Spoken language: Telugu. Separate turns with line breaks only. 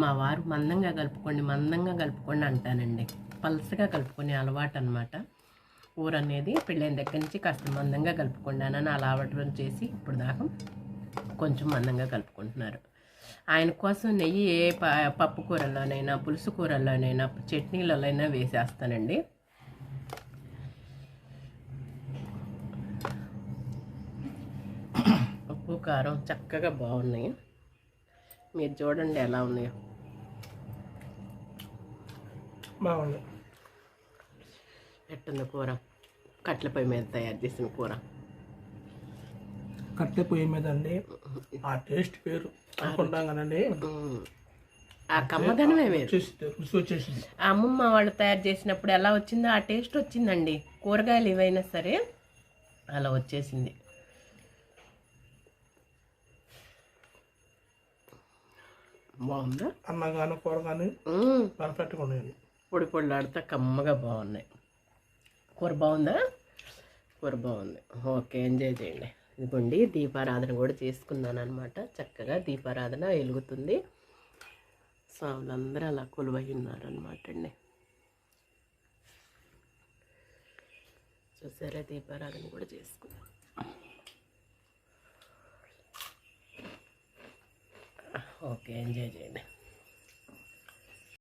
మా వారు మందంగా కలుపుకోండి అంటానండి. పలసగా కలుపుకునే అలవాటు అనమాట. కూర అనేది పెళ్ళైన దగ్గర నుంచి కాస్త మందంగా కలుపుకోండి అని అలా అలవాటు చేసి ఇప్పుడు దాకా కొంచెం మందంగా కలుపుకుంటున్నారు. ఆయన కోసం నెయ్యి ఏ పప్పు కూరల్లోనైనా, పులుసు కూరల్లోనైనా, చట్నీలలోనైనా వేసేస్తానండి. ఉప్పు కారం చక్కగా బాగున్నాయి. మీరు చూడండి ఎలా ఉన్నాయో.
బాగుంది.
ఎట్టుంది కూర? కట్టెల పొయ్యి మీద తయారు చేసిన కూర.
కట్టెల పొయ్యి మీద అండి ఆ టేస్ట్ వేరు అనుకుంటాం కదండి.
ఆ కమ్మదనమే వేరు.
రుచి వచ్చేసింది.
అమ్మమ్మ వాళ్ళు తయారు చేసినప్పుడు ఎలా వచ్చిందో ఆ టేస్ట్ వచ్చిందండి. కూరగాయలు ఏవైనా సరే అలా వచ్చేసింది. బాగుందా?
అన్నం కానీ కూర కానీ పర్ఫెక్ట్గా ఉన్నాయి.
పొడి పొడిలాడితే కమ్మగా బాగున్నాయి. కూర బాగుందా? కూర బాగుంది. ఓకే, ఎంజాయ్ చేయండి. ఇదిగోండి దీపారాధన కూడా చేసుకున్నాను అనమాట. చక్కగా దీపారాధన వెలుగుతుంది. స్వాములందరూ అలా కొలువై ఉన్నారనమాట అండి. చూసారా, దీపారాధన కూడా చేసుకున్నాను. ఓకే, ఎంజాయ్ చేయండి.